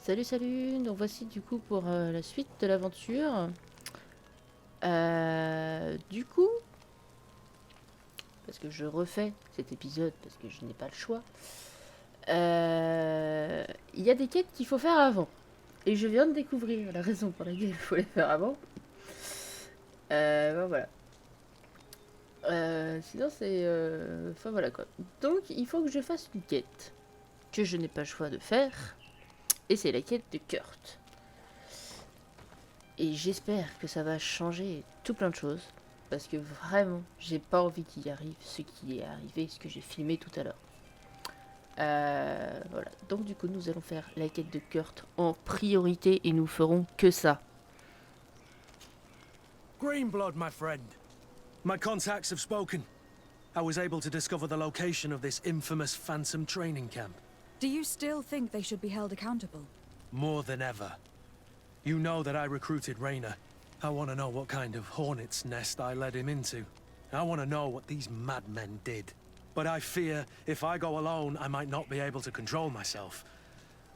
Salut, salut. Donc voici du coup pour la suite de l'aventure. Du coup, parce que je refais cet épisode parce que je n'ai pas le choix. Il y a des quêtes qu'il faut faire avant. Et je viens de découvrir la raison pour laquelle il faut les faire avant. Bon, voilà. Sinon c'est... Enfin voilà quoi. Donc il faut que je fasse une quête que je n'ai pas le choix de faire. Et c'est la quête de Kurt. Et j'espère que ça va changer tout plein de choses. Parce que vraiment, j'ai pas envie qu'il y arrive ce qui est arrivé, ce que j'ai filmé tout à l'heure. Voilà. Donc du coup, nous allons faire la quête de Kurt en priorité et nous ferons que ça. Greenblood, my friend. My contacts have spoken. I was able to discover the location of this infamous Phantom training camp. Do you still think they should be held accountable? More than ever. You know that I recruited Raynor. I want to know what kind of hornet's nest I led him into. I want to know what these madmen did. But I fear if I go alone, I might not be able to control myself.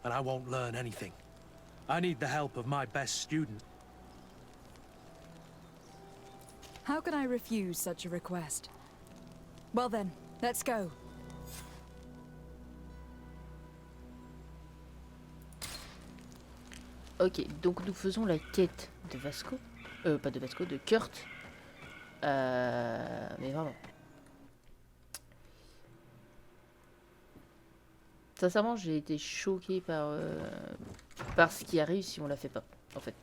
And I won't learn anything. I need the help of my best student. How can I refuse such a request? Well then, let's go. Ok, donc nous faisons la quête de Vasco. Pas de Vasco, de Kurt. Mais vraiment. Sincèrement, j'ai été choquée par ce qui arrive si on la fait pas, en fait.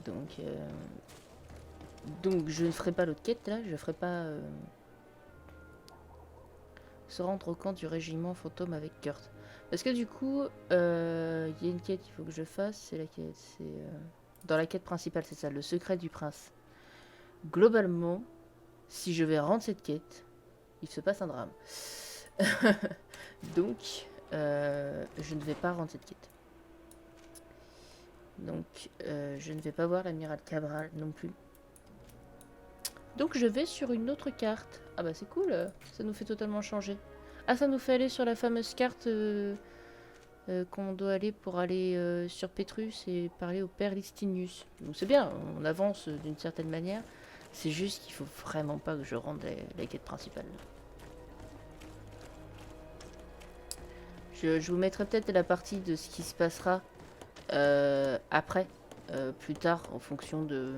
Donc je ne ferai pas l'autre quête, là. Je ferai pas... se rendre au camp du régiment Fantômes avec Kurt. Parce que du coup, il y a une quête qu'il faut que je fasse. C'est la quête, dans la quête principale, c'est ça, le secret du prince. Globalement, si je vais rendre cette quête, il se passe un drame. Donc, je ne vais pas rendre cette quête. Donc, je ne vais pas voir l'amiral Cabral non plus. Donc, je vais sur une autre carte. Ah bah c'est cool, ça nous fait totalement changer. Ah, ça nous fait aller sur la fameuse carte qu'on doit aller pour aller sur Pétrus et parler au père Listinius. Donc c'est bien, on avance d'une certaine manière. C'est juste qu'il faut vraiment pas que je rende la quête principale. Je vous mettrai peut-être la partie de ce qui se passera après, plus tard, en fonction de...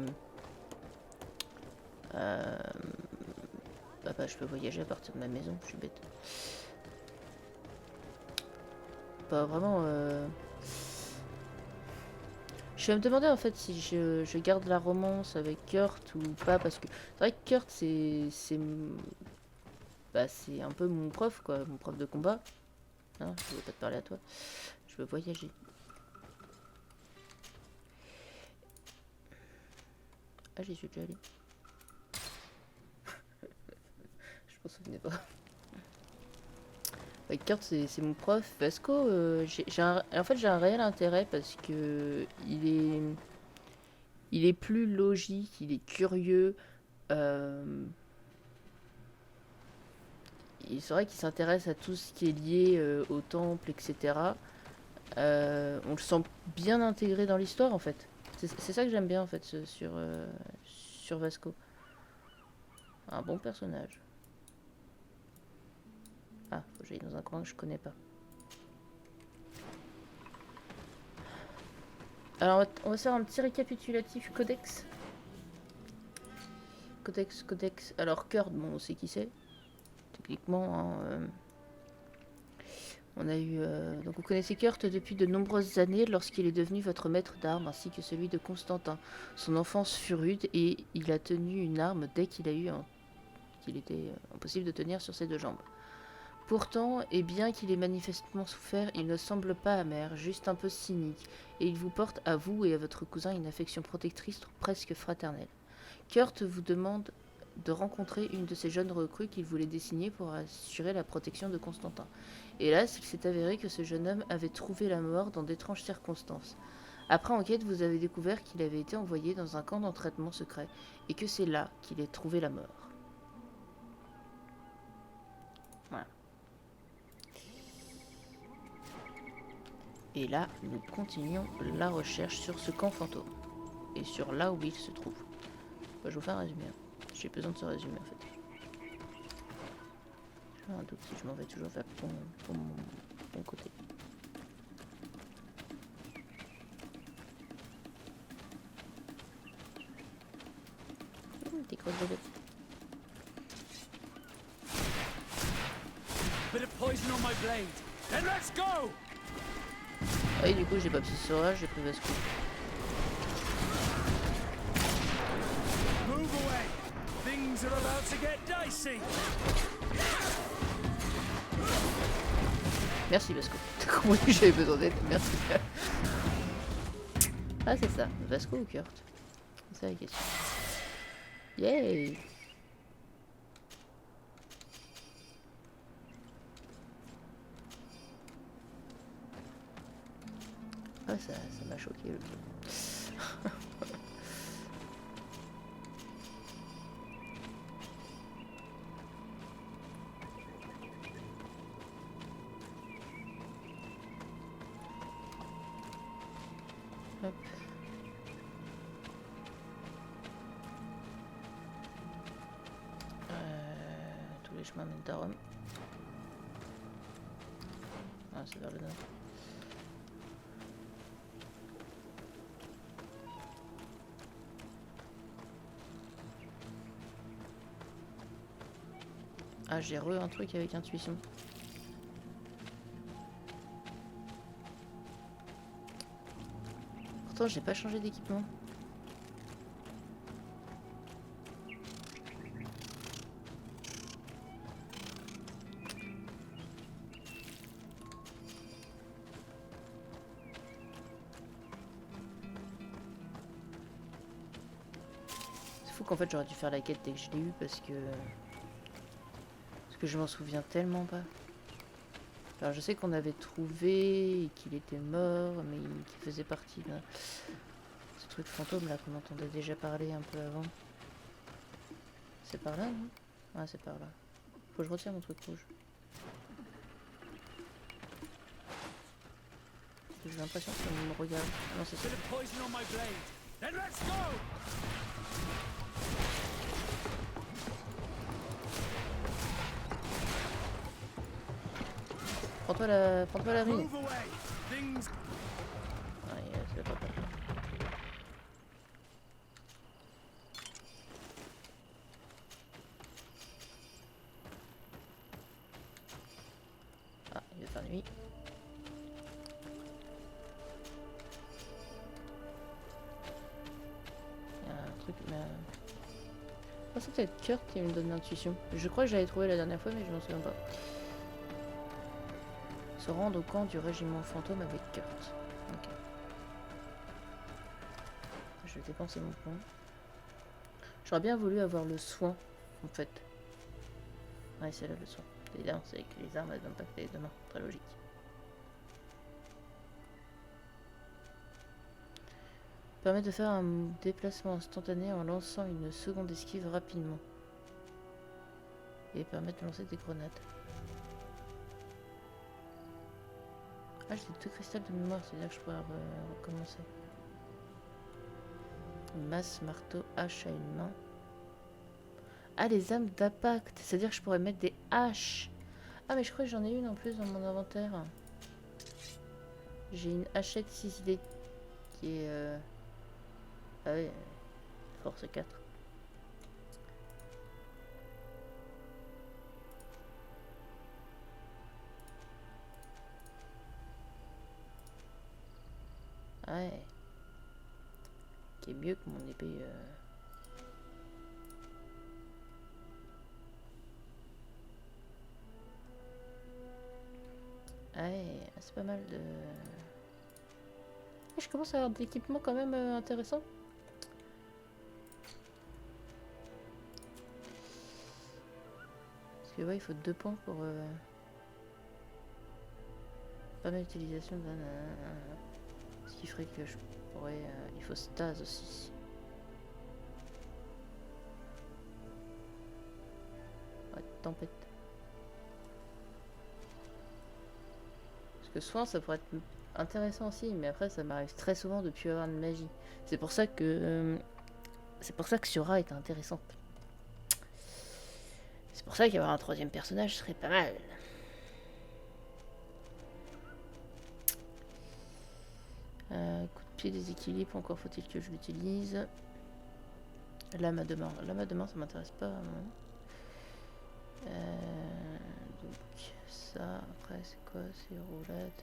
bah, je peux voyager à partir de ma maison, je suis bête. Pas vraiment... Je vais me demander en fait si je garde la romance avec Kurt ou pas, parce que c'est vrai que Kurt c'est un peu mon prof quoi, mon prof de combat. Non, je veux pas te parler à toi. Je veux voyager. Ah, j'y suis déjà allé. Je m'en souvenais pas. Ouais, Kurt, c'est mon prof. Vasco, en fait, j'ai un réel intérêt parce que il est plus logique, il est curieux. C'est vrai qu'il s'intéresse à tout ce qui est lié au temple, etc. On le sent bien intégré dans l'histoire, en fait. C'est ça que j'aime bien, en fait, sur Vasco. Un bon personnage. Ah, faut que j'aille dans un coin que je connais pas. Alors, on va faire un petit récapitulatif codex. Codex. Alors, Kurt, bon, on sait qui c'est. Techniquement, hein, on a eu... donc, vous connaissez Kurt depuis de nombreuses années lorsqu'il est devenu votre maître d'armes ainsi que celui de Constantin. Son enfance fut rude et il a tenu une arme dès qu'il était impossible de tenir sur ses deux jambes. Pourtant, et bien qu'il ait manifestement souffert, il ne semble pas amer, juste un peu cynique, et il vous porte à vous et à votre cousin une affection protectrice presque fraternelle. Kurt vous demande de rencontrer une de ces jeunes recrues qu'il voulait désigner pour assurer la protection de Constantin. Hélas, il s'est avéré que ce jeune homme avait trouvé la mort dans d'étranges circonstances. Après enquête, vous avez découvert qu'il avait été envoyé dans un camp d'entraînement secret, et que c'est là qu'il ait trouvé la mort. Voilà. Et là, nous continuons la recherche sur ce camp fantôme. Et sur là où il se trouve. Bah, je vous fais un résumé. Hein. J'ai besoin de ce résumé en fait. J'ai un doute si je m'en vais toujours vers mon côté. T'es grosses bébés. Oui, du coup, j'ai pas pris Sora, j'ai pris Vasco. Merci Vasco. T'as compris que j'avais besoin d'aide. Merci. Ah, c'est ça. Vasco ou Kurt? C'est ça la question. Yay! Ah, ça m'a choqué le truc. Hop. Tous les chemins mènent à Rome. Ah, c'est vers le nord. Ah, j'ai un truc avec intuition. Pourtant, j'ai pas changé d'équipement. C'est fou qu'en fait j'aurais dû faire la quête dès que je l'ai eu parce que je m'en souviens tellement pas. Alors je sais qu'on avait trouvé et qu'il était mort, mais qu'il faisait partie de ce truc fantôme là qu'on entendait déjà parler un peu avant. C'est par là, non? Ah, c'est par là. Faut que je retire mon truc rouge. J'ai l'impression qu'on me regarde. Ah non, c'est ça. Prends-toi la rune. Ah, c'est pas mal. Ah, il va faire nuit. Il y a un truc, mais... Oh, c'est peut-être Kurt qui me donne l'intuition. Je crois que j'avais trouvé la dernière fois, mais je m'en souviens pas. Se rendre au camp du régiment fantôme avec Kurt. Ok. Je vais dépenser mon point. J'aurais bien voulu avoir le soin, en fait. Ouais, c'est là le soin. Évidemment, c'est avec les armes, elles donnent pas que les deux mains. Très logique. Permet de faire un déplacement instantané en lançant une seconde esquive rapidement. Et permet de lancer des grenades. Ah, j'ai 2 cristals de mémoire, c'est-à-dire que je pourrais recommencer. Masse, marteau, hache à une main. Ah, les âmes d'impact, c'est-à-dire que je pourrais mettre des haches. Ah, mais je crois que j'en ai une en plus dans mon inventaire. J'ai une hachette 6D qui est... Ah oui, force 4. Ouais. Qui est mieux que mon épée. Ouais, c'est pas mal de... Je commence à avoir des équipements quand même intéressants. Parce que ouais, il faut 2 points pour... Pas mal d'utilisation. Ce qui ferait que je pourrais... il faut stase aussi. Ouais, tempête. Parce que soin, ça pourrait être intéressant aussi, mais après ça m'arrive très souvent de plus avoir de magie. C'est pour ça que Siora est intéressante. C'est pour ça qu'avoir un troisième personnage serait pas mal. Coup de pied déséquilibre, encore faut-il que je l'utilise. Lame à deux mains. Lame à deux mains, ça m'intéresse pas. Donc ça, après c'est quoi? C'est roulade.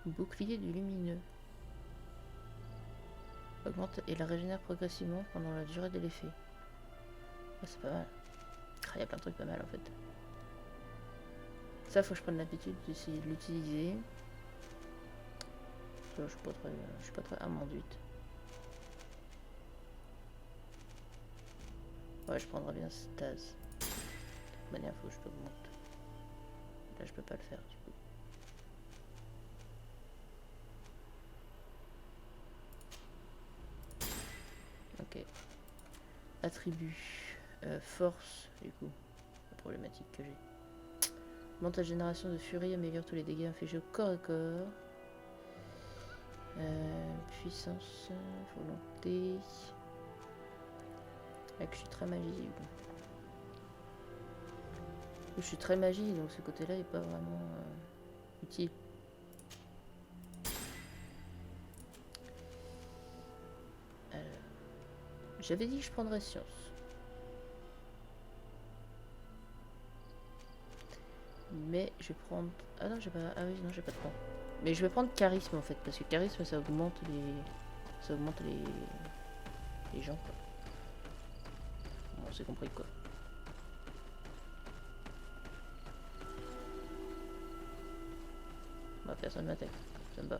Bouclier du lumineux. Augmente et la régénère progressivement pendant la durée de l'effet. Ah, c'est pas mal. Il y a plein de trucs pas mal en fait. Ça, faut que je prenne l'habitude d'essayer de l'utiliser. Je suis pas très amanduite. Ouais, je prendrais bien stase. De toute manière, faut que je l'augmente. Là, je peux pas le faire du coup. Ok. Attribut. Force, du coup. La problématique que j'ai. Monte la génération de furie, améliore tous les dégâts infligés au corps à corps. Puissance, volonté. Là que je suis très magie. Bon. Je suis très magie, donc ce côté-là est pas vraiment utile. Alors, j'avais dit que je prendrais science. Mais je vais prendre... Ah non, j'ai pas... Ah oui, non, j'ai pas de points. Mais je vais prendre charisme en fait, parce que charisme ça augmente les... Ça augmente les gens quoi. Bon, c'est compris quoi. Bah, personne m'attaque, ça me va.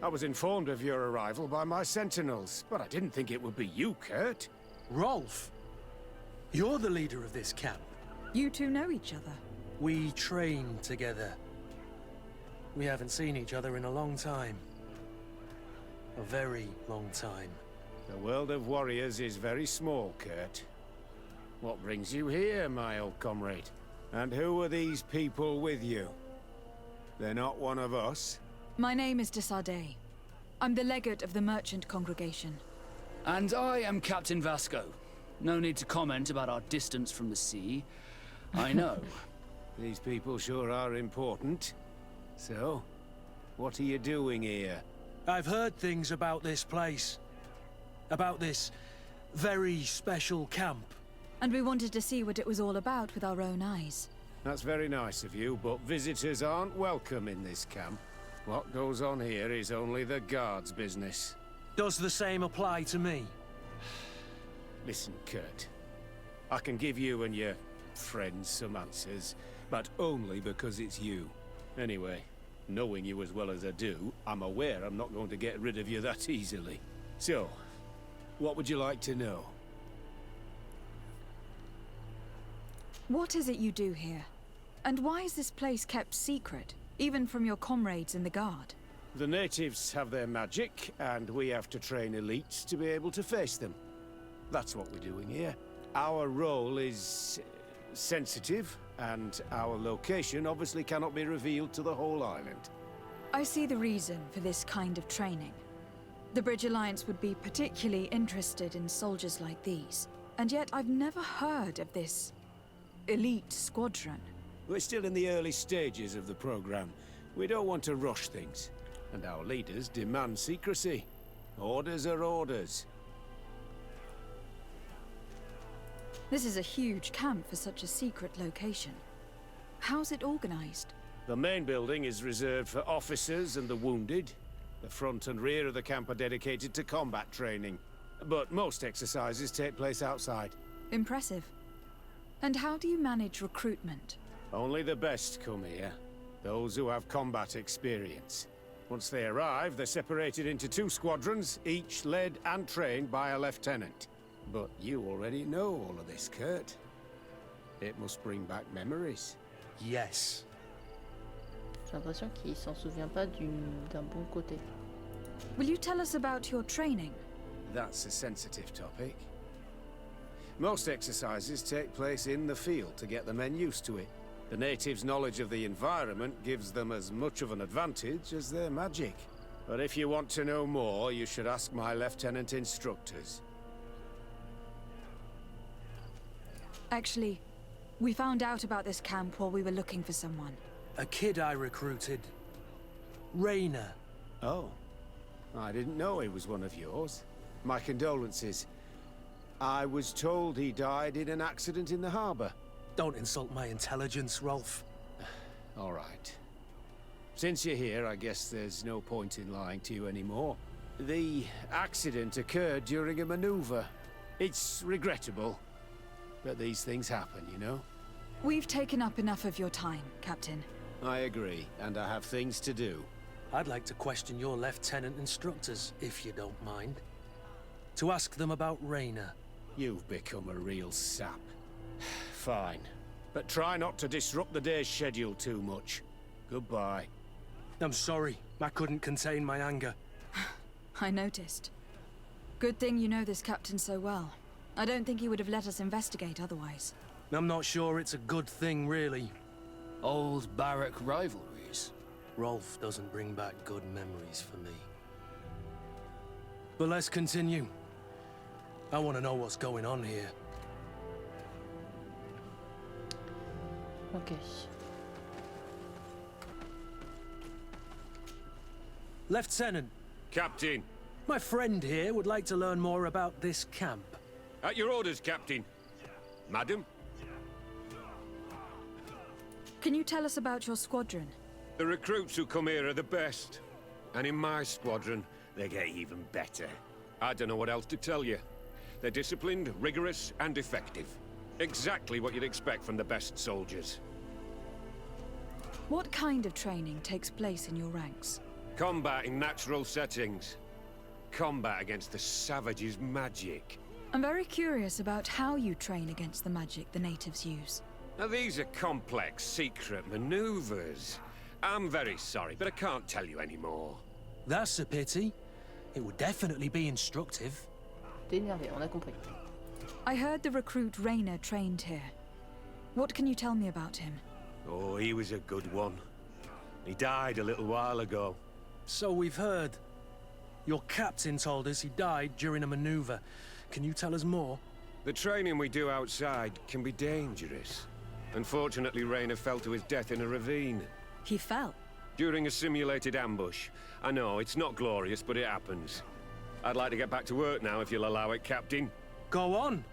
I was informed of your arrival by my sentinels, but I didn't think it would be you, Kurt. Rolf, you're the leader of this camp. You two know each other. We train together. We haven't seen each other in a long time. A very long time. The world of warriors is very small, Kurt. What brings you here, my old comrade? And who are these people with you? They're not one of us? My name is Desardet. I'm the legate of the merchant congregation. And I am Captain Vasco. No need to comment about our distance from the sea. I know. These people sure are important. So, what are you doing here? I've heard things about this place. About this very special camp. And we wanted to see what it was all about with our own eyes. That's very nice of you, but visitors aren't welcome in this camp. What goes on here is only the guards' business. Does the same apply to me? Listen, Kurt. I can give you and your friends some answers, but only because it's you. Anyway, knowing you as well as I do, I'm aware I'm not going to get rid of you that easily. So, what would you like to know? What is it you do here? And why is this place kept secret, even from your comrades in the guard? The natives have their magic, and we have to train elites to be able to face them. That's what we're doing here. Our role is sensitive, and our location obviously cannot be revealed to the whole island. I see the reason for this kind of training. The Bridge Alliance would be particularly interested in soldiers like these. And yet I've never heard of this elite squadron. We're still in the early stages of the program. We don't want to rush things. And our leaders demand secrecy. Orders are orders. This is a huge camp for such a secret location. How's it organized? The main building is reserved for officers and the wounded. The front and rear of the camp are dedicated to combat training. But most exercises take place outside. Impressive. And how do you manage recruitment? Only the best come here. Those who have combat experience. Once they arrive, they're separated into 2 squadrons, each led and trained by a lieutenant. But you already know all of this, Kurt. It must bring back memories. Yes. J'ai l'impression qu'il s'en souvient pas d'un bon côté. Will you tell us about your training? That's a sensitive topic. Most exercises take place in the field to get the men used to it. The natives' knowledge of the environment gives them as much of an advantage as their magic. But if you want to know more, you should ask my lieutenant instructors. Actually, we found out about this camp while we were looking for someone. A kid I recruited. Raina. Oh. I didn't know he was one of yours. My condolences. I was told he died in an accident in the harbor. Don't insult my intelligence, Rolf. All right. Since you're here, I guess there's no point in lying to you anymore. The accident occurred during a maneuver. It's regrettable, but these things happen, you know? We've taken up enough of your time, Captain. I agree, and I have things to do. I'd like to question your lieutenant instructors, if you don't mind. To ask them about Raina. You've become a real sap. Fine. But try not to disrupt the day's schedule too much. Goodbye. I'm sorry. I couldn't contain my anger. I noticed. Good thing you know this captain so well. I don't think he would have let us investigate otherwise. I'm not sure it's a good thing, really. Old barrack rivalries. Rolf doesn't bring back good memories for me. But let's continue. I want to know what's going on here. Ok. Lieutenant, Captain. my friend here would like to learn more about this camp. At your orders, Captain. Madam? Can you tell us about your squadron? The recruits who come here are the best. And in my squadron, they get even better. I don't know what else to tell you. They're disciplined, rigorous, and effective. Exactly what you'd expect from the best soldiers. What kind of training takes place in your ranks? Combat in natural settings. Combat against the savages' magic. I'm very curious about how you train against the magic the natives use. Now these are complex, secret maneuvers. I'm very sorry, but I can't tell you anymore. That's a pity. It would definitely be instructive. T'es énervé, on a compris. I heard the recruit Raina trained here. What can you tell me about him? Oh, he was a good one. He died a little while ago. So we've heard. Your captain told us he died during a maneuver. Can you tell us more? The training we do outside can be dangerous. Unfortunately, Raina fell to his death in a ravine. He fell. During a simulated ambush. I know, it's not glorious, but it happens. I'd like to get back to work now, if you'll allow it, Captain. Go on.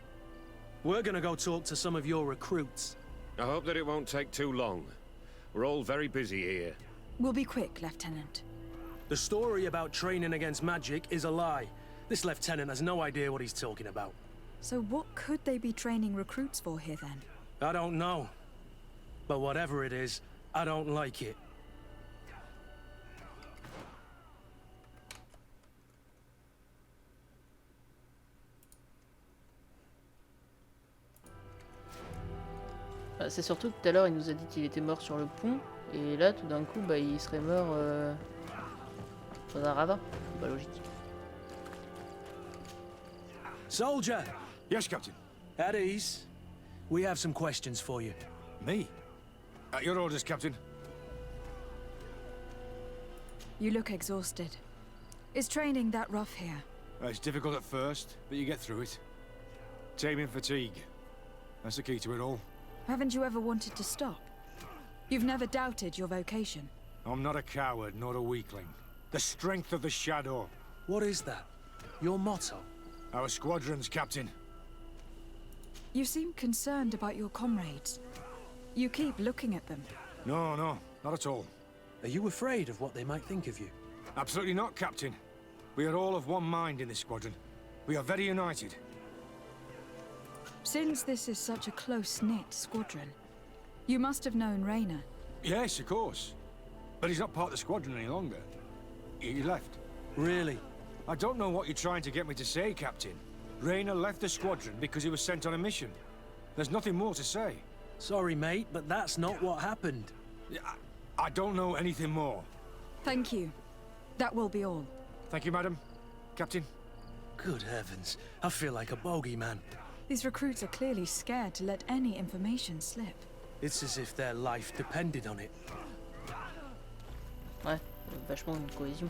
We're gonna go talk to some of your recruits. I hope that it won't take too long. We're all very busy here. We'll be quick, Lieutenant. The story about training against magic is a lie. This lieutenant has no idea what he's talking about. So what could they be training recruits for here then? I don't know. But whatever it is, I don't like it. C'est surtout que tout à l'heure il nous a dit qu'il était mort sur le pont et là tout d'un coup bah, il serait mort dans un ravin. C'est pas logique. Soldier! Yes, Captain. At ease. We have some questions for you. Me? At your orders, Captain. You look exhausted. Is training that rough here? It's difficult at first, but you get through it. Taming fatigue. That's the key to it all. Haven't you ever wanted to stop? You've never doubted your vocation. I'm not a coward, nor a weakling. The strength of the Shadow. What is that? Your motto? Our squadrons, Captain. You seem concerned about your comrades. You keep looking at them. No, not at all. Are you afraid of what they might think of you? Absolutely not, Captain. We are all of one mind in this squadron. We are very united. Since this is such a close-knit squadron, you must have known Raina. Yes, of course. But he's not part of the squadron any longer. He left. Really? I don't know what you're trying to get me to say, Captain. Raina left the squadron because he was sent on a mission. There's nothing more to say. Sorry, mate, but that's not what happened. I don't know anything more. Thank you. That will be all. Thank you, madam. Captain. Good heavens, I feel like a bogeyman. These recruits are clearly scared to let any information slip. It's as if their life depended on it. Ouais, vachement une cohésion.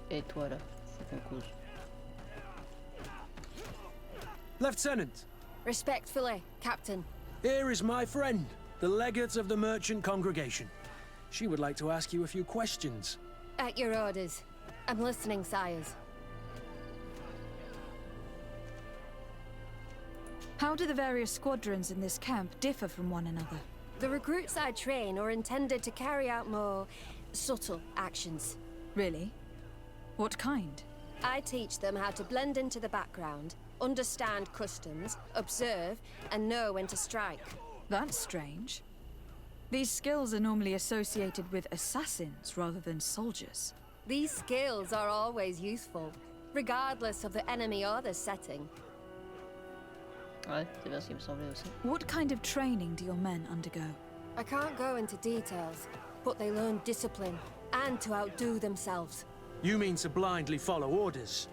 Et toi là, faut qu'on cause. Lieutenant, Respectfully, Captain. here is my friend, the legate of the merchant congregation. She would like to ask you a few questions. At your orders. I'm listening, sires. How do the various squadrons in this camp differ from one another? The recruits I train are intended to carry out more subtle actions. Really? What kind? I teach them how to blend into the background, understand customs, observe, and know when to strike. That's strange. These skills are normally associated with assassins rather than soldiers. These skills are always useful, regardless of the enemy or the setting. Ouais, c'est bien ce qui me semblait aussi. What kind of training do your men undergo? I can't go into details, but they learn discipline and to outdo themselves. You mean to blindly follow orders,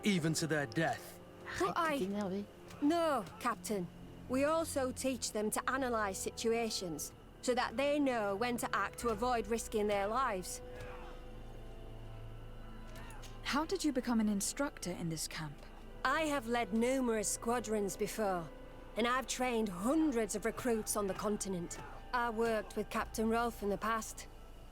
even to their death? But T'es énervé. No, Captain. We also teach them to analyze situations, so that they know when to act to avoid risking their lives. How did you become an instructor in this camp? I have led numerous squadrons before, and I've trained hundreds of recruits on the continent. I worked with Captain Rolfe in the past,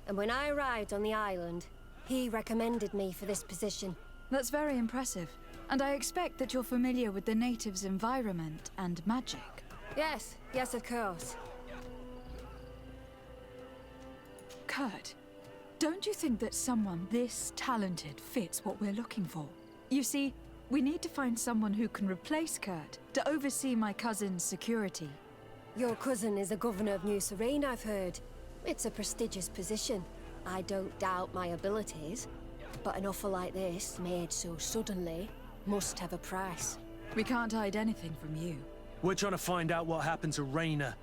and when I arrived on the island, he recommended me for this position. That's very impressive. And I expect that you're familiar with the natives' environment and magic. Yes, yes, of course. Kurt, don't you think that someone this talented fits what we're looking for? You see, we need to find someone who can replace Kurt to oversee my cousin's security. Your cousin is the governor of New Serene, I've heard. It's a prestigious position. I don't doubt my abilities, but an offer like this, made so suddenly, must have a price. We can't hide anything from you. We're trying to find out what happened to Rainer,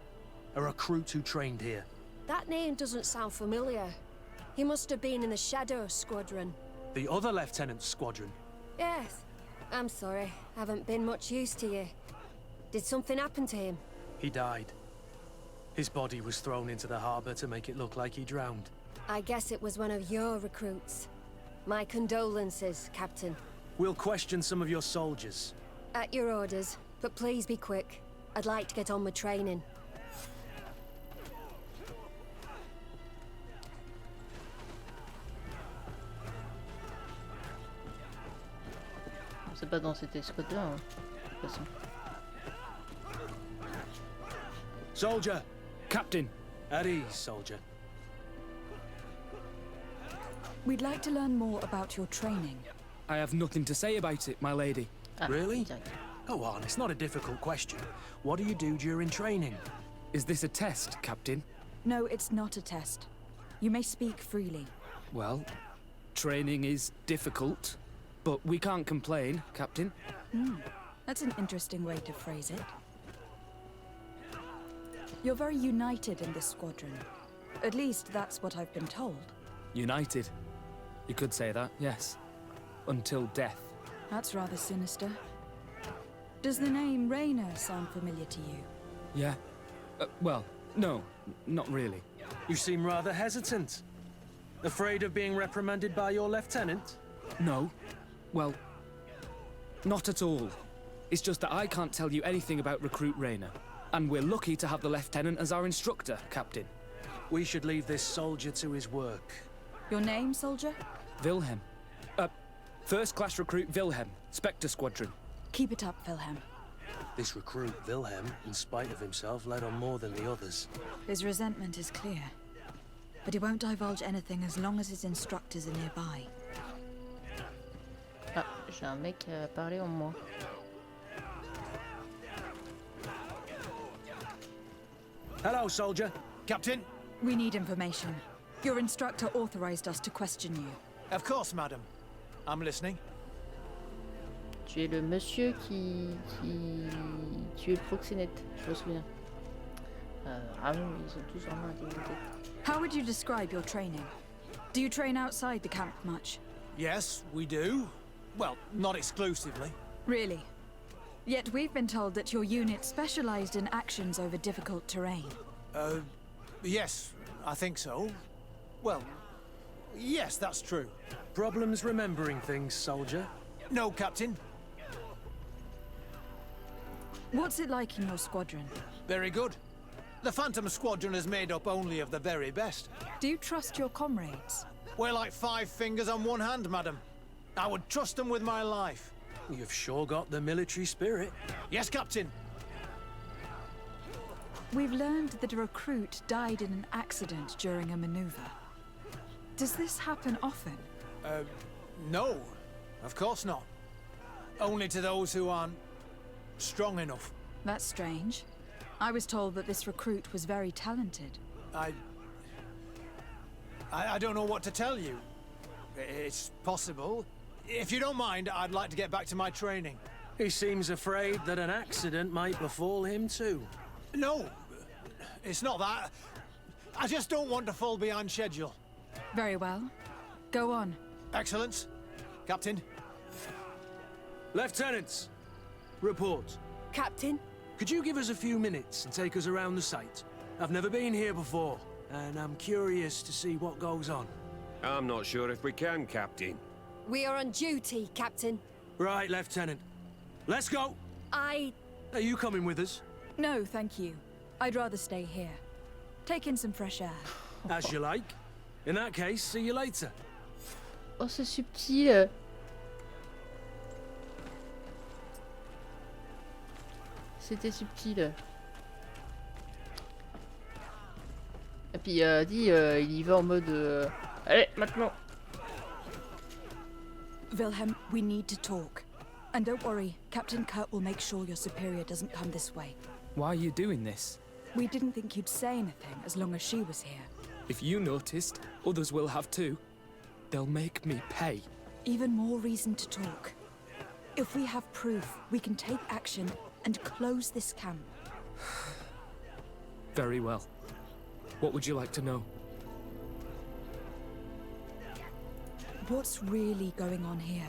a recruit who trained here. That name doesn't sound familiar. He must have been in the Shadow Squadron. The other lieutenant's squadron. Yes. I'm sorry, haven't been much use to you. Did something happen to him? He died. His body was thrown into the harbor to make it look like he drowned. I guess it was one of your recruits. My condolences, Captain. We'll question some of your soldiers. At your orders, but please be quick. I'd like to get on with training. C'est pas dans cette escouade-là, hein, de toute façon. Soldier! Captain, At ease, soldier. We'd like to learn more about your training. I have nothing to say about it, my lady. Ah, Really? direct. Go on, it's not a difficult question. What do you do during training? Is this a test, Captain? No, it's not a test. You may speak freely. Well, training is difficult, but we can't complain, Captain. That's an interesting way to phrase it. You're very united in this squadron. At least that's what I've been told. United. You could say that, yes. Until death. That's rather sinister. Does the name Rainer sound familiar to you? Yeah. Well, no, not really. You seem rather hesitant. Afraid of being reprimanded by your lieutenant? No. Well, not at all. It's just that I can't tell you anything about Recruit Rainer. And we're lucky to have the Lieutenant as our instructor, Captain. We should leave this soldier to his work. Your name, soldier? Wilhelm. First class recruit Wilhelm, Spectre Squadron. Keep it up, Wilhelm. This recruit, Wilhelm, in spite of himself, led on more than the others. His resentment is clear. But he won't divulge anything as long as his instructors are nearby. Ah, j'ai un mec à parler en moi. Hello, soldier. Captain? We need information. Your instructor authorized us to question you. Of course, madam. I'm listening. Tu es le monsieur qui tuait le proxénète, je me souviens. Ah non, ils ont tous vraiment intimidé. How would you describe your training? Do you train outside the camp much? Yes, we do. Well, not exclusively. Really? Yet we've been told that your unit specialized in actions over difficult terrain. Yes, I think so. Well, yes, that's true. Problems remembering things, soldier? No, Captain. What's it like in your squadron? Very good. The Phantom Squadron is made up only of the very best. Do you trust your comrades? We're like 5 fingers on one hand, madam. I would trust them with my life. You've sure got the military spirit. Yes, Captain. We've learned that a recruit died in an accident during a maneuver. Does this happen often? No. Of course not. Only to those who aren't strong enough. That's strange. I was told that this recruit was very talented. I don't know what to tell you. It's possible. If you don't mind, I'd like to get back to my training. He seems afraid that an accident might befall him too. No, it's not that. I just don't want to fall behind schedule. Very well. Go on. Excellence. Captain. Lieutenants, report. Captain? Could you give us a few minutes and take us around the site? I've never been here before, and I'm curious to see what goes on. I'm not sure if we can, Captain. We are on duty, Captain. Right, Lieutenant. Let's go! Are you coming with us? No, thank you. I'd rather stay here. Take in some fresh air. As you like. In that case, see you later. Oh, c'est subtil. C'était subtil. Et puis dit, il y va en mode allez, maintenant. Wilhelm, we need to talk. And don't worry, Captain Kurt will make sure your superior doesn't come this way. Why are you doing this? We didn't think you'd say anything as long as she was here. If you noticed, others will have too. They'll make me pay. Even more reason to talk. If we have proof, we can take action and close this camp. Very well. What would you like to know? What's really going on here?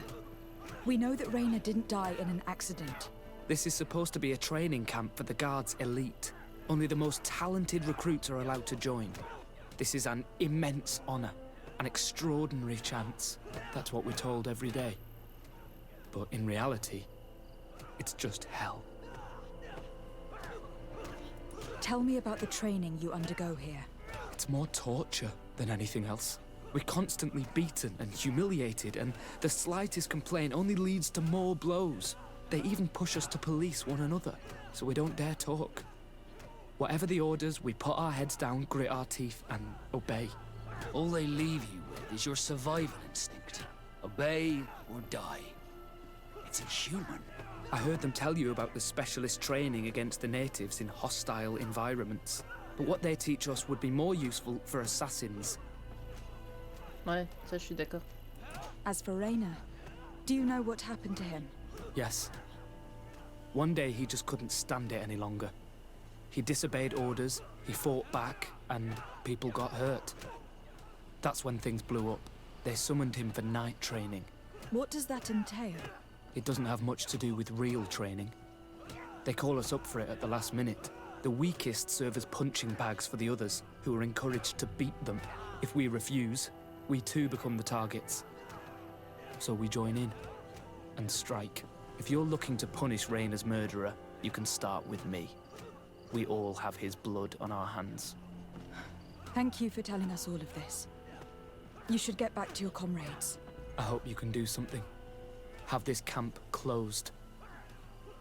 We know that Raina didn't die in an accident. This is supposed to be a training camp for the Guard's elite. Only the most talented recruits are allowed to join. This is an immense honor, an extraordinary chance. That's what we're told every day. But in reality, it's just hell. Tell me about the training you undergo here. It's more torture than anything else. We're constantly beaten and humiliated, and the slightest complaint only leads to more blows. They even push us to police one another, so we don't dare talk. Whatever the orders, we put our heads down, grit our teeth, and obey. All they leave you with is your survival instinct. Obey or die. It's inhuman. I heard them tell you about the specialist training against the natives in hostile environments. But what they teach us would be more useful for assassins. Ouais, ça je suis d'accord. As for Raina, do you know what happened to him? Yes. One day he just couldn't stand it any longer. He disobeyed orders, he fought back, and people got hurt. That's when things blew up. They summoned him for night training. What does that entail? It doesn't have much to do with real training. They call us up for it at the last minute. The weakest serve as punching bags for the others, who are encouraged to beat them. If we refuse, we too become the targets. So we join in and strike. If you're looking to punish Raina's murderer, you can start with me. We all have his blood on our hands. Thank you for telling us all of this. You should get back to your comrades. I hope you can do something. Have this camp closed.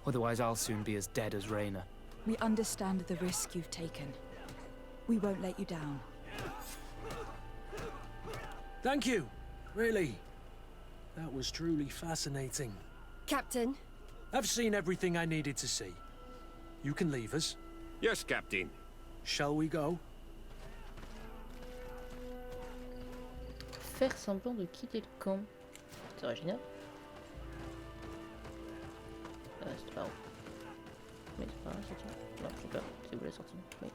Otherwise I'll soon be as dead as Raina. We understand the risk you've taken. We won't let you down. Thank you. Really. That was truly fascinating. Captain? I've seen everything I needed to see. You can leave us. Yes, Captain. Shall we go? Faire semblant de quitter le camp. C'est original. C'est pas bon. Mais c'est pas là, ça tient. Non, je sais pas. C'est où la sortie? Oui.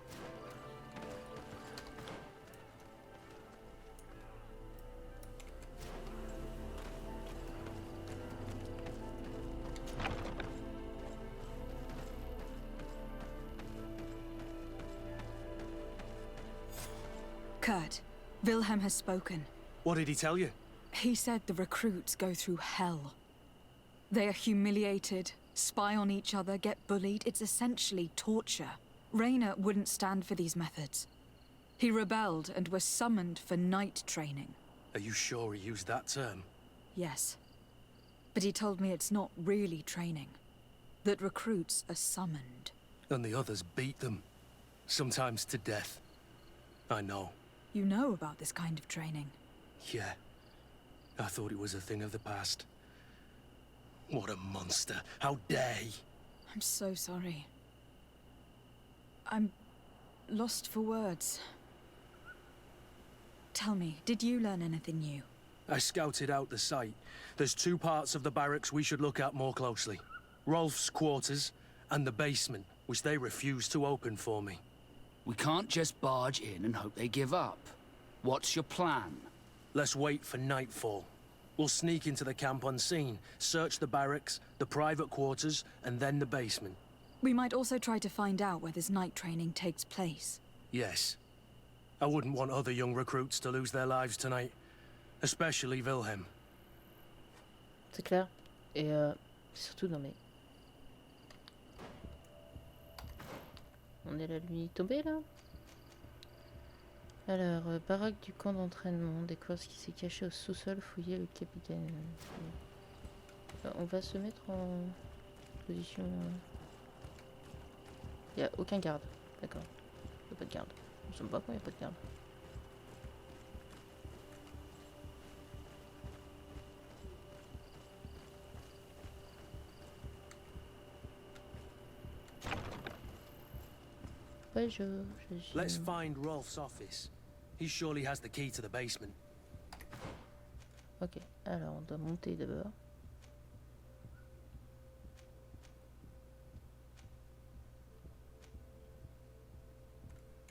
Kurt, Wilhelm has spoken. What did he tell you? He said the recruits go through hell. They are humiliated, spy on each other, get bullied. It's essentially torture. Rainer wouldn't stand for these methods. He rebelled and was summoned for night training. Are you sure he used that term? Yes. But he told me it's not really training. That recruits are summoned. And the others beat them. Sometimes to death. I know. You know about this kind of training? Yeah. I thought it was a thing of the past. What a monster. How dare he? I'm so sorry. I'm lost for words. Tell me, did you learn anything new? I scouted out the site. There's 2 parts of the barracks we should look at more closely. Rolf's quarters and the basement, which they refused to open for me. We can't just barge in and hope they give up. What's your plan? Let's wait for nightfall. We'll sneak into the camp unseen, search the barracks, the private quarters, and then the basement. We might also try to find out where this night training takes place. Yes. I wouldn't want other young recruits to lose their lives tonight. Especially Wilhelm. C'est clair. Et surtout, non mais... On est la nuit tombée là? Alors, baraque du camp d'entraînement, découvre ce qui s'est caché au sous-sol, fouiller le capitaine. On va se mettre en position... Il n'y a aucun garde, d'accord. Il n'y a pas de garde. Nous sommes pas quand il n'y a pas de garde. Bonjour, je suis... Let's find Rolf's office. He surely has the key to the basement. Ok, alors on doit monter d'abord.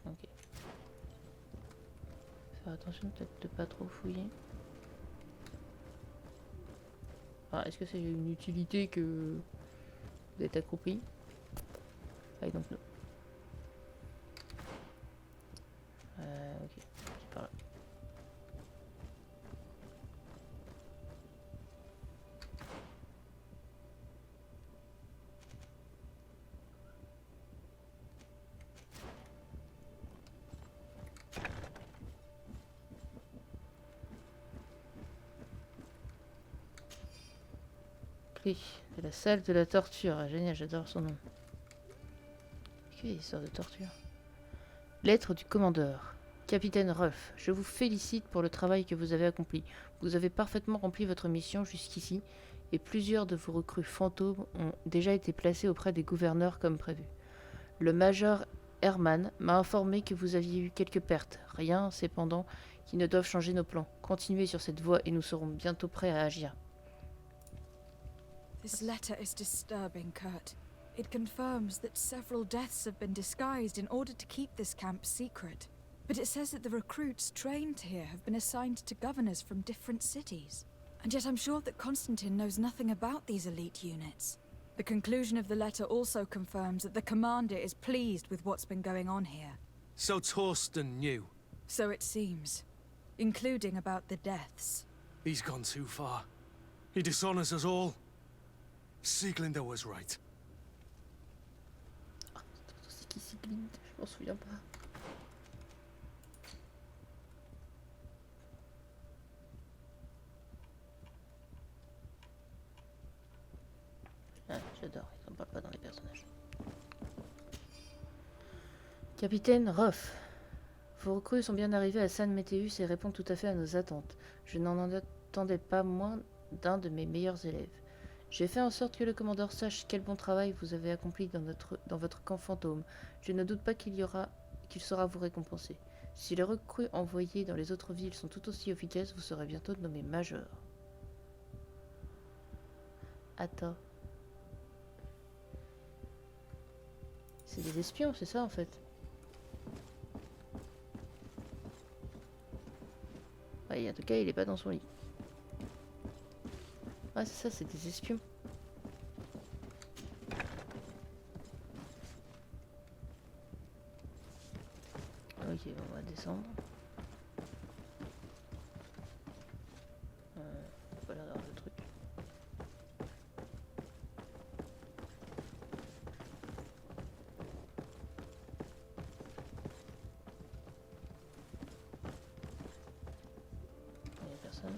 Ok. Faire attention peut-être de pas trop fouiller. Ah, est-ce que c'est une utilité que d'être accroupi? I don't know. Ok, c'est par là. Clé de la salle de la torture. Ah, génial, j'adore son nom. Quelle histoire de torture. Lettre du commandeur. Capitaine Rolf, je vous félicite pour le travail que vous avez accompli. Vous avez parfaitement rempli votre mission jusqu'ici et plusieurs de vos recrues fantômes ont déjà été placés auprès des gouverneurs comme prévu. Le major Hermann m'a informé que vous aviez eu quelques pertes. Rien, cependant, qui ne doivent changer nos plans. Continuez sur cette voie et nous serons bientôt prêts à agir. This letter is disturbing, Kurt. It confirms that several deaths have been disguised in order to keep this camp secret. But it says that the recruits trained here have been assigned to governors from different cities. And yet I'm sure that Constantine knows nothing about these elite units. The conclusion of the letter also confirms that the commander is pleased with what's been going on here. So Torsten knew. So it seems. Including about the deaths. He's gone too far. He dishonors us all. Sieglinder was right. C'est qui Sieglind? Je m'en souviens pas. Ah, j'adore, ils n'en parlent pas dans les personnages. Capitaine Rolf, vos recrues sont bien arrivées à San Météus et répondent tout à fait à nos attentes. Je n'en attendais pas moins d'un de mes meilleurs élèves. J'ai fait en sorte que le commandeur sache quel bon travail vous avez accompli dans votre camp fantôme. Je ne doute pas qu'il saura vous récompenser. Si les recrues envoyées dans les autres villes sont tout aussi efficaces, vous serez bientôt nommé major. Attends. C'est des espions, c'est ça en fait. Ouais, en tout cas, il est pas dans son lit. Ah, c'est ça, c'est des espions. Ok, on va descendre. Pas l'air d'avoir le truc. Il n'y a personne.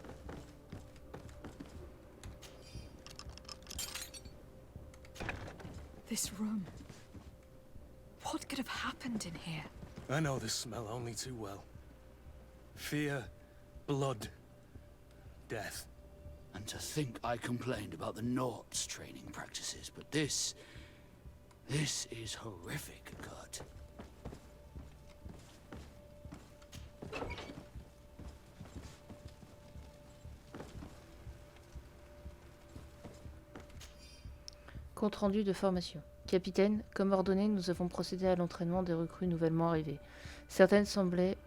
This room. What could have happened in here? I know this smell only too well. Fear, blood, death. And to think I complained about the Nort's training practices, but this is horrific, God. Compte rendu de formation. Capitaine, comme ordonné, nous avons procédé à l'entraînement des recrues nouvellement arrivées. Certaines semblaient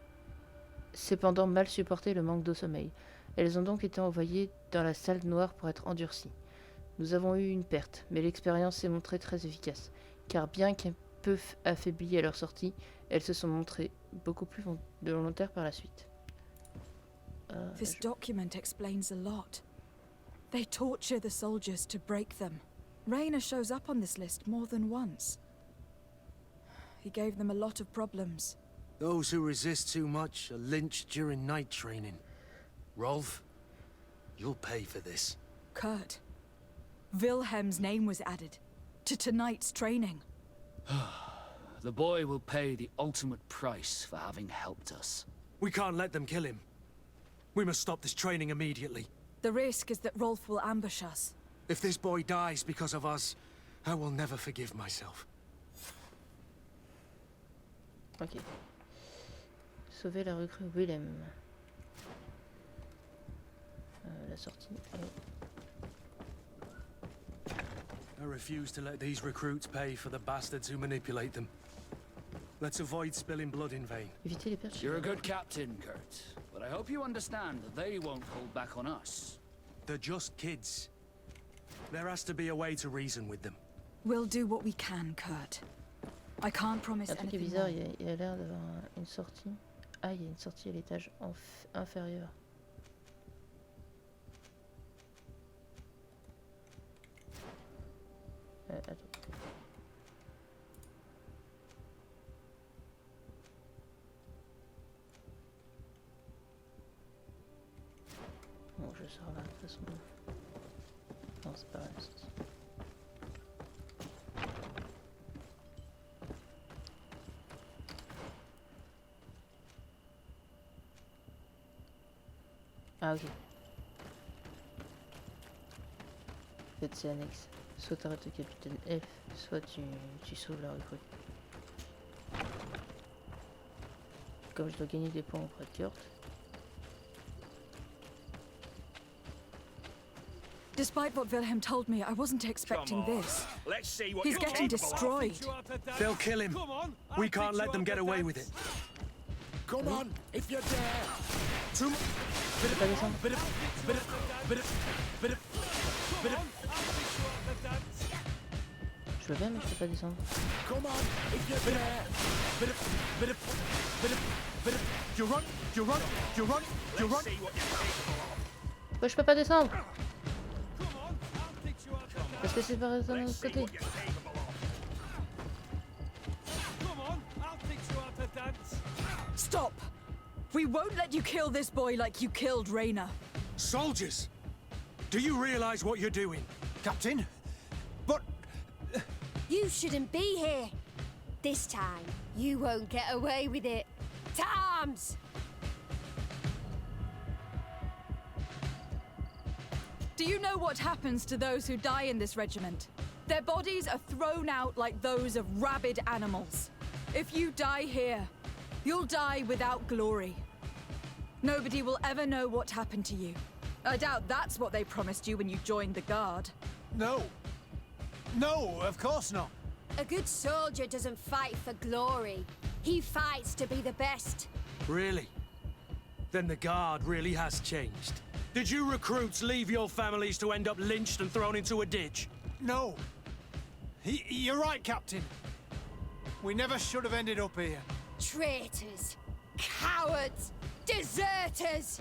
cependant mal supporter le manque de sommeil. Elles ont donc été envoyées dans la salle noire pour être endurcies. Nous avons eu une perte, mais l'expérience s'est montrée très efficace, car bien qu'un peu affaiblies à leur sortie, elles se sont montrées beaucoup plus volontaires par la suite. This document explains a lot. They torture the soldiers to break them. Rainer shows up on this list more than once. He gave them a lot of problems. Those who resist too much are lynched during night training. Rolf, you'll pay for this. Kurt, Wilhelm's name was added to tonight's training. The boy will pay the ultimate price for having helped us. We can't let them kill him. We must stop this training immediately. The risk is that Rolf will ambush us. If this boy dies because of us, I will never forgive myself. Ok. Sauver la recrue Willem. La sortie. I refuse to let these recruits pay for the bastards who manipulate them. Let's avoid spilling blood in vain. Éviter les pertes. You're a good captain, Kurt, but I hope you understand that they won't hold back on us. They're just kids. There has to be a way to reason with them. We'll do what we can, Kurt. I can't promise Un truc qui est anything bizarre, more. il y a l'air d'avoir une sortie. Ah, il y a une sortie à l'étage inférieur. Attends. Bon, je sors là, de toute façon. Non, c'est pas la sortie. Ah, ok. En fait, c'est annexe. Soit t'arrêtes le capitaine F, soit tu sauves la recrue. Comme je dois gagner des points auprès de Kurt. Despite what Wilhelm told me, I wasn't expecting this. Let's see what He's getting destroyed. They'll kill him. We can't let them get away with it. Come on, if you're there. Je peux pas descendre. Je veux bien, mais je peux pas descendre. Come on, if you're there. You run. Pourquoi je peux pas descendre? Parce que c'est par de l'autre côté. Stop! We won't let you kill this boy like you killed Rainer. Soldiers! Do you realize what you're doing? Captain? But... You shouldn't be here. This time, you won't get away with it. To arms! Do you know what happens to those who die in this regiment? Their bodies are thrown out like those of rabid animals. If you die here, you'll die without glory. Nobody will ever know what happened to you. I doubt that's what they promised you when you joined the Guard. No. No, of course not. A good soldier doesn't fight for glory. He fights to be the best. Really? Then the guard really has changed. Did you recruits leave your families to end up lynched and thrown into a ditch? No. You're right, Captain. We never should have ended up here. Traitors. Cowards. Deserters.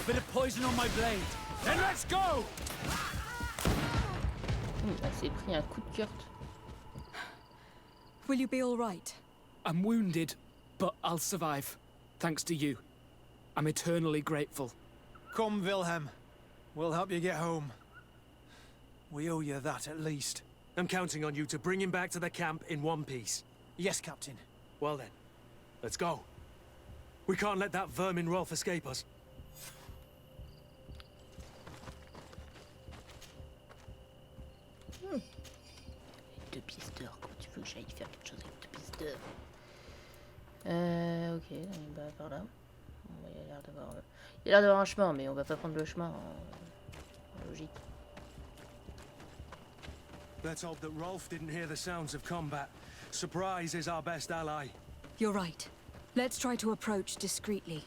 Bit of poison on my blade. Then let's go! Elle s'est pris un coup de Kurt. Will you be all right? I'm wounded, but I'll survive. Thanks to you. I'm eternally grateful. Come, Wilhelm. We'll help you get home. We owe you that, at least. I'm counting on you to bring him back to the camp in one piece. Yes, Captain. Well then, let's go. We can't let that vermin Rolf escape us. Deux pièces d'or, quand tu veux que j'aille faire quelque chose avec 2 pièces d'or. Ok, donc, bah, par là. Bon, il y a l'air d'avoir un chemin, mais on va pas prendre le chemin. Logique. Let's hope that Rolf didn't hear the sounds of combat. Surprise is our best ally. You're right. Let's try to approach discreetly.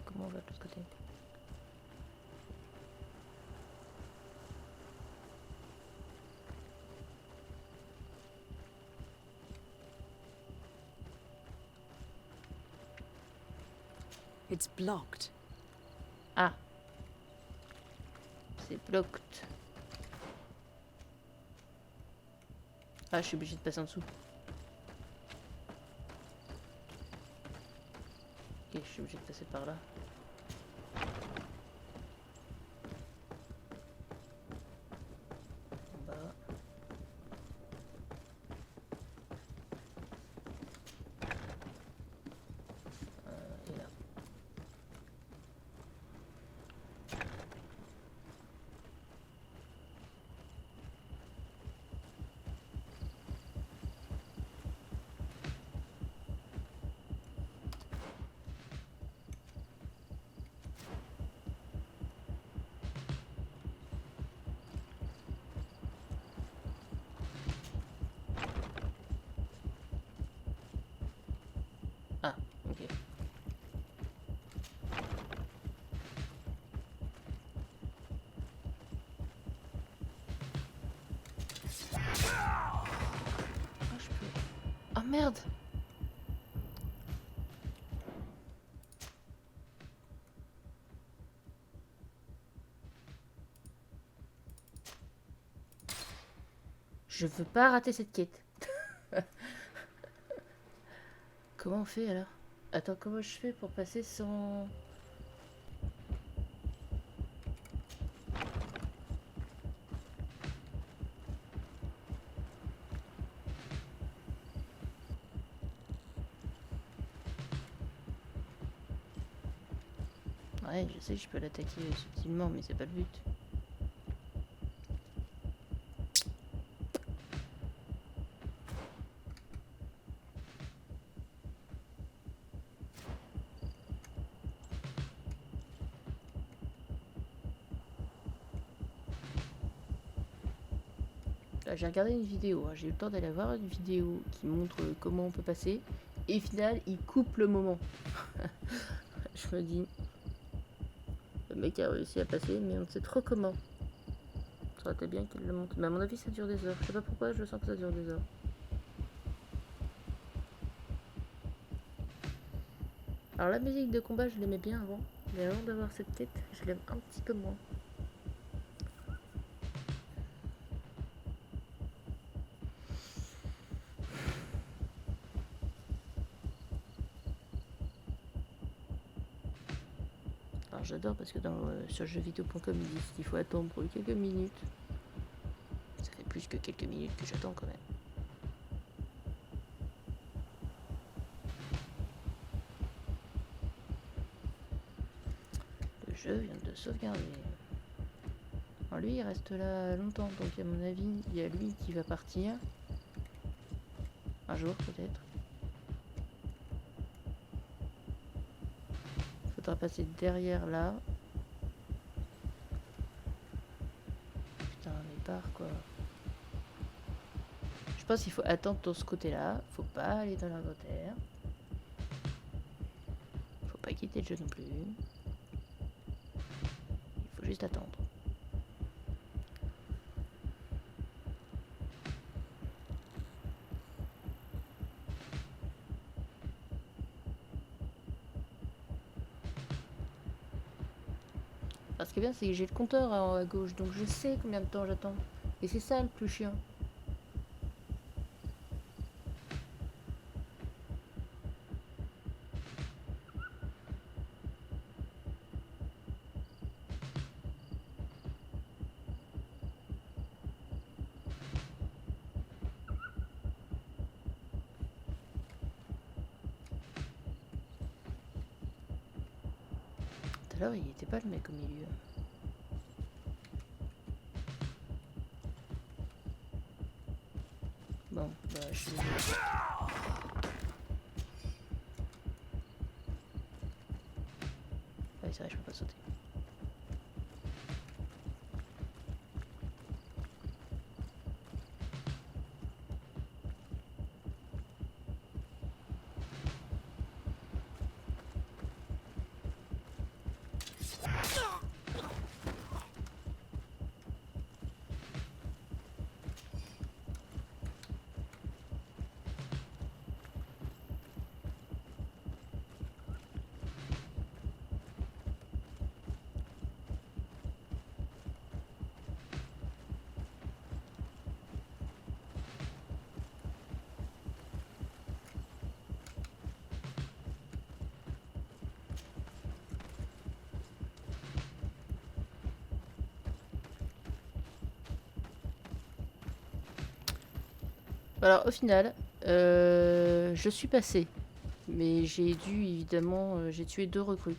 Comment on va de l'autre côté? It's blocked. Ah. C'est bloqué. Ah, je suis obligée de passer en dessous. Ok, je suis obligée de passer par là. En bas. Et là. Ah, ok. Ah, je peux... Ah merde! Je veux pas rater cette quête. Comment on fait alors? Attends, comment je fais pour passer sans... Ouais, je sais que je peux l'attaquer subtilement, mais c'est pas le but. J'ai regardé une vidéo, hein. J'ai eu le temps d'aller voir une vidéo qui montre comment on peut passer. Et au final, il coupe le moment. Je me dis, le mec a réussi à passer, mais on ne sait trop comment. Ça aurait été bien qu'il le montre. Mais à mon avis, ça dure des heures. Je sais pas pourquoi, je sens que ça dure des heures. Alors la musique de combat, je l'aimais bien avant. Mais avant d'avoir cette quête, je l'aime un petit peu moins. J'adore parce que sur jeuxvideo.com ils disent qu'il faut attendre quelques minutes. Ça fait plus que quelques minutes que j'attends quand même. Le jeu vient de sauvegarder. Alors lui il reste là longtemps, donc à mon avis il y a lui qui va partir. Un jour peut-être. Faudra passer derrière là. Putain, les barres quoi. Je pense qu'il faut attendre de ce côté-là. Faut pas aller dans l'inventaire. Faut pas quitter le jeu non plus. Il faut juste attendre. Ce qui est bien, c'est que j'ai le compteur à gauche, donc je sais combien de temps j'attends. Et c'est ça le plus chiant. Tout à l'heure, il était pas le mec au milieu. Bon, bah je suis désolé. Ouais, c'est vrai, je peux pas sauter. Alors au final, je suis passé, mais j'ai dû évidemment, j'ai tué 2 recrues.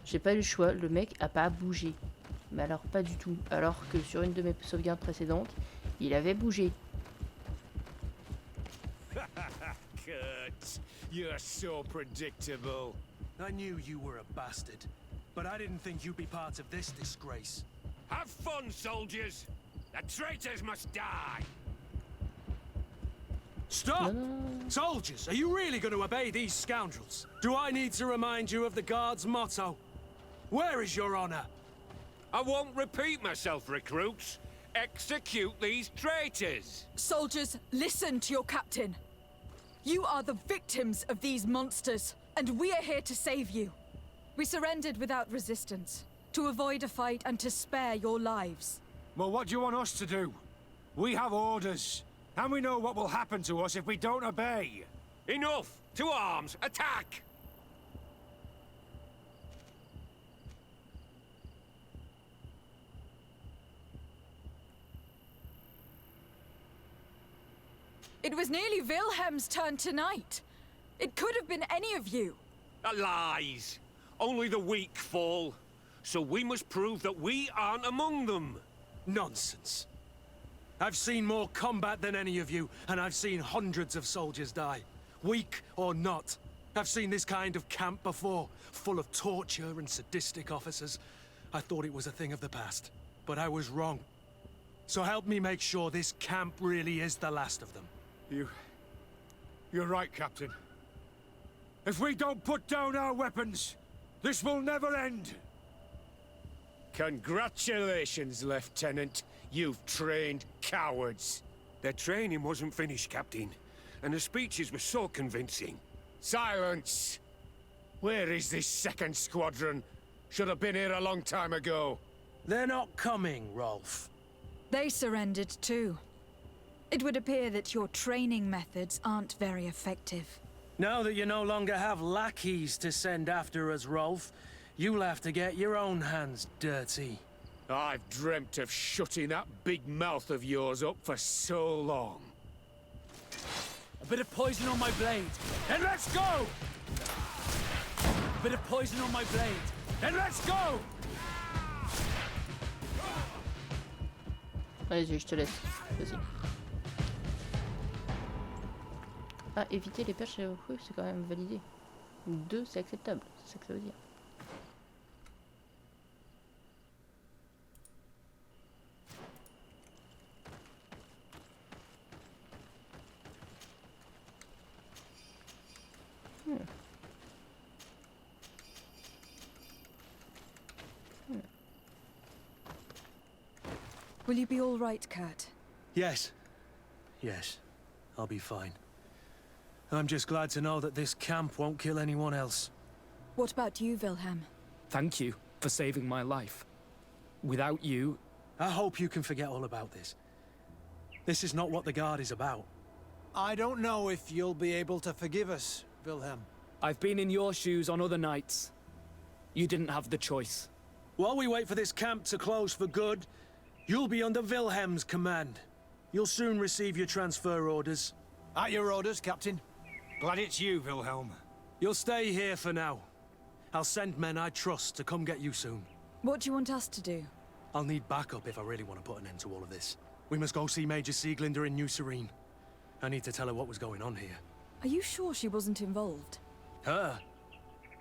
J'ai pas eu le choix, le mec a pas bougé. Mais alors pas du tout, alors que sur une de mes sauvegardes précédentes, il avait bougé. Kurt, you're so predictable. I knew you were a bastard, but I didn't think you'd be part of this disgrace. Have fun, soldiers. The traitors must die. Stop! No. Soldiers, are you really going to obey these scoundrels? Do I need to remind you of the Guard's motto? Where is your honor? I won't repeat myself, recruits. Execute these traitors. Soldiers, listen to your captain. You are the victims of these monsters, and we are here to save you. We surrendered without resistance, to avoid a fight and to spare your lives. Well, what do you want us to do? We have orders, and we know what will happen to us if we don't obey. Enough! To arms! Attack! It was nearly Wilhelm's turn tonight. It could have been any of you. Lies! Only the weak fall. So we must prove that we aren't among them. Nonsense. I've seen more combat than any of you, and I've seen hundreds of soldiers die. Weak or not. I've seen this kind of camp before, full of torture and sadistic officers. I thought it was a thing of the past, but I was wrong. So help me make sure this camp really is the last of them. You're right, Captain. If we don't put down our weapons, this will never end. Congratulations, Lieutenant. You've trained cowards. Their training wasn't finished, Captain, and the speeches were so convincing. Silence! Where is this second squadron? Should have been here a long time ago. They're not coming, Rolf. They surrendered too. It would appear that your training methods aren't very effective. Now that you no longer have lackeys to send after us, Rolf, you'll have to get your own hands dirty. I've dreamt of shutting that big mouth of yours up for so long. A bit of poison on my blade, and let's go! A bit of poison on my blade, and let's go! Allez-y, je te laisse. Vas-y. Ah, éviter les perches et les recrues, c'est quand même validé. 2, c'est acceptable, c'est ça que ça veut dire. Will you be all right, Kurt? Yes. Yes. I'll be fine. I'm just glad to know that this camp won't kill anyone else. What about you, Wilhelm? Thank you for saving my life. Without you... I hope you can forget all about this. This is not what the Guard is about. I don't know if you'll be able to forgive us, Wilhelm. I've been in your shoes on other nights. You didn't have the choice. While we wait for this camp to close for good, you'll be under Wilhelm's command. You'll soon receive your transfer orders. At your orders, Captain. Glad it's you, Wilhelm. You'll stay here for now. I'll send men I trust to come get you soon. What do you want us to do? I'll need backup if I really want to put an end to all of this. We must go see Major Sieglinder in New Serene. I need to tell her what was going on here. Are you sure she wasn't involved? Her?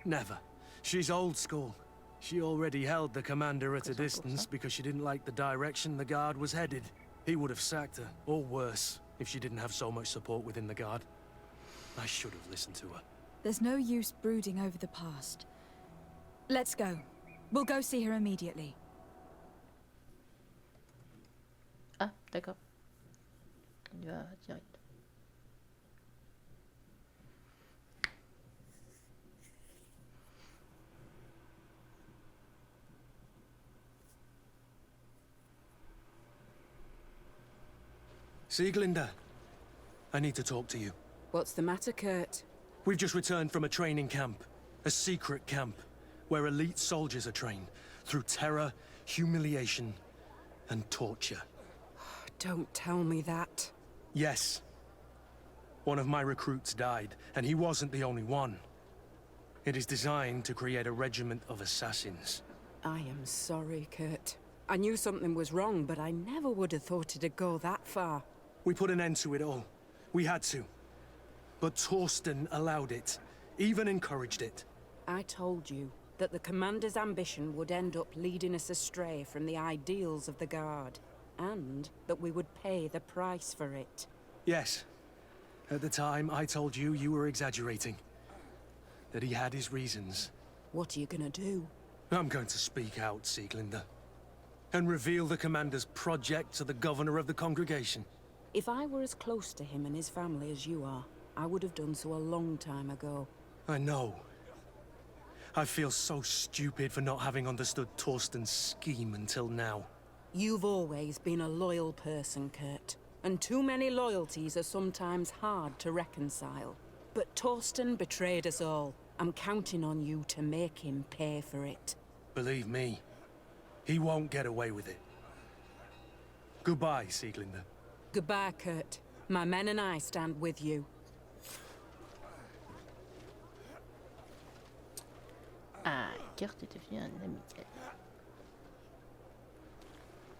Never. She's old school. She already held the commander at a distance because she didn't like the direction the Guard was headed. He would have sacked her, or worse, if she didn't have so much support within the Guard. I should have listened to her. There's no use brooding over the past. Let's go. We'll go see her immediately. Ah, d'accord. On y va direct. Sieglinder, I need to talk to you. What's the matter, Kurt? We've just returned from a training camp. A secret camp, where elite soldiers are trained through terror, humiliation, and torture. Don't tell me that. Yes. One of my recruits died, and he wasn't the only one. It is designed to create a regiment of assassins. I am sorry, Kurt. I knew something was wrong, but I never would have thought it'd go that far. We put an end to it all. We had to. But Torsten allowed it, even encouraged it. I told you that the commander's ambition would end up leading us astray from the ideals of the Guard, and that we would pay the price for it. Yes. At the time, I told you you were exaggerating. That he had his reasons. What are you gonna do? I'm going to speak out, Sieglinder. And reveal the commander's project to the governor of the congregation. If I were as close to him and his family as you are, I would have done so a long time ago. I know. I feel so stupid for not having understood Torsten's scheme until now. You've always been a loyal person, Kurt. And too many loyalties are sometimes hard to reconcile. But Torsten betrayed us all. I'm counting on you to make him pay for it. Believe me, he won't get away with it. Goodbye, Sieglinder. Goodbye, Kurt. My men and I stand with you. Ah, Kurt est devenu un ami.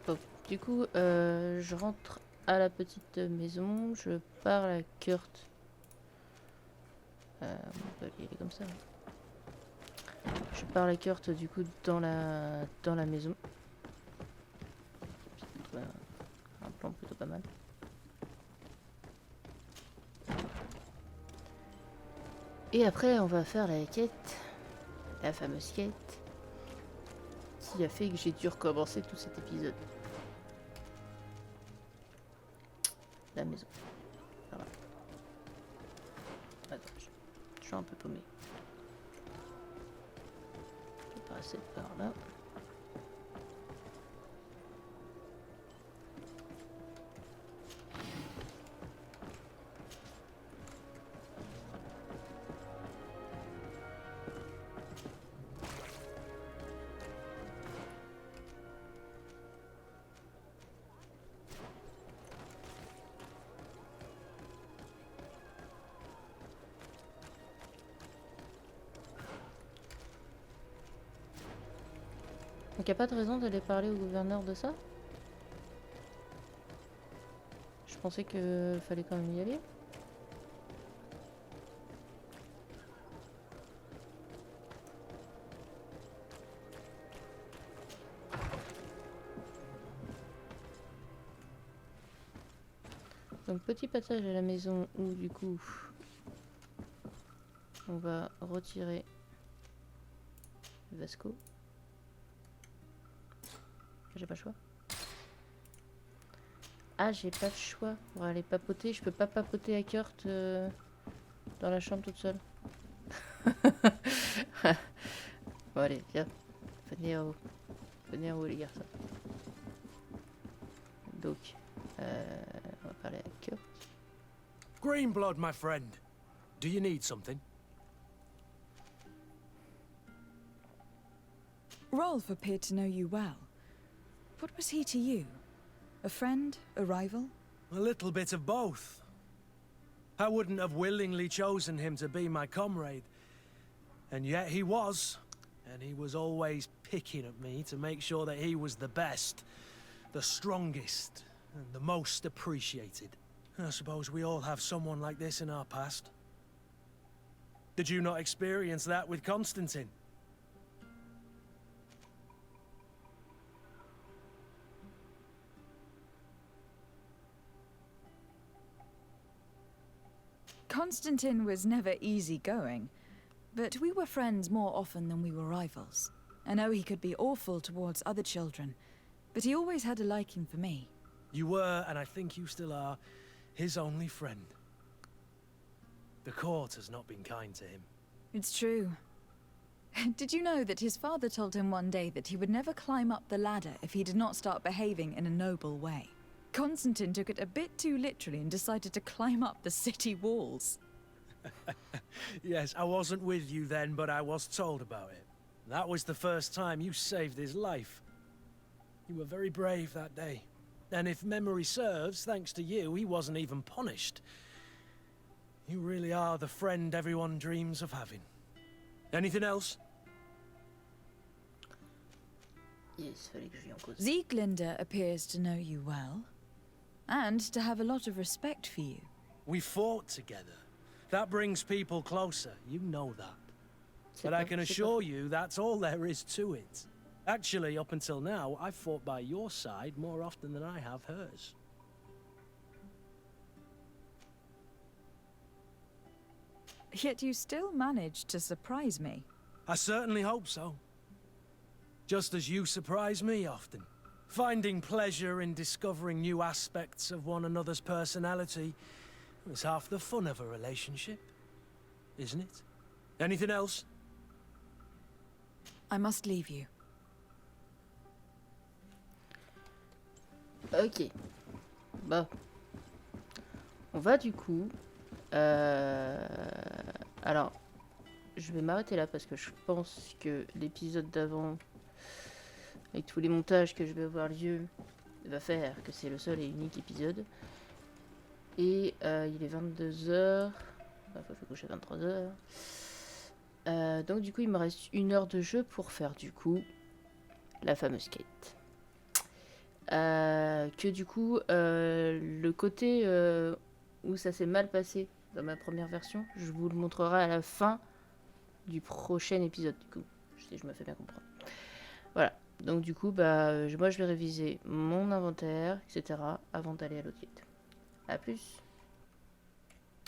Bon, du coup, je rentre à la petite maison, je parle à Kurt. On peut y aller comme ça. Je parle à Kurt du coup dans la maison. Un plan plutôt pas mal. Et après, on va faire la quête. La fameuse quête qui a fait que j'ai dû recommencer tout cet épisode. La maison. Voilà. Attends, je suis un peu paumé. Je vais passer par là. Donc y a pas de raison d'aller parler au gouverneur de ça? Je pensais que fallait quand même y aller. Donc petit passage à la maison où du coup on va retirer Vasco. J'ai pas le choix. Ah, j'ai pas le choix pour aller papoter. Je peux pas papoter à Kurt dans la chambre toute seule. Bon, allez, viens. Venez en haut. Venez en haut, les garçons. Donc, on va parler à Kurt. Greenblood, my friend. Do you need something? Rolf appeared to know you well. What was he to you? A friend? A rival? A little bit of both. I wouldn't have willingly chosen him to be my comrade. And yet he was. And he was always picking at me to make sure that he was the best, the strongest, and the most appreciated. I suppose we all have someone like this in our past. Did you not experience that with Constantine? Constantine was never easygoing, but we were friends more often than we were rivals. I know he could be awful towards other children, but he always had a liking for me. You were, and I think you still are, his only friend. The court has not been kind to him. It's true. Did you know that his father told him one day that he would never climb up the ladder if he did not start behaving in a noble way? Constantine took it a bit too literally and decided to climb up the city walls. Yes, I wasn't with you then, but I was told about it. That was the first time you saved his life. You were very brave that day. And if memory serves, thanks to you, he wasn't even punished. You really are the friend everyone dreams of having. Anything else? Yes, fallait que je lui en cause. Sieglinde appears to know you well, and to have a lot of respect for you. We fought together. That brings people closer, you know that. But I can assure you that's all there is to it. Actually, up until now, I've fought by your side more often than I have hers. Yet you still managed to surprise me. I certainly hope so. Just as you surprise me often. Finding pleasure in discovering new aspects of one another's personality is half the fun of a relationship, isn't it? Anything else? I must leave you. Ok. Bon. On va du coup... Alors, je vais m'arrêter là parce que je pense que l'épisode d'avant, avec tous les montages que je vais avoir lieu, va faire que c'est le seul et unique épisode. Et il est 22h. Enfin, il faut coucher à 23h. Donc du coup, il me reste 1 heure de jeu pour faire du coup la fameuse quête. Que du coup, le côté où ça s'est mal passé dans ma première version, je vous le montrerai à la fin du prochain épisode. Du coup, je me fais bien comprendre. Voilà. Donc du coup, moi je vais réviser mon inventaire, etc. avant d'aller à l'autre quête. A plus.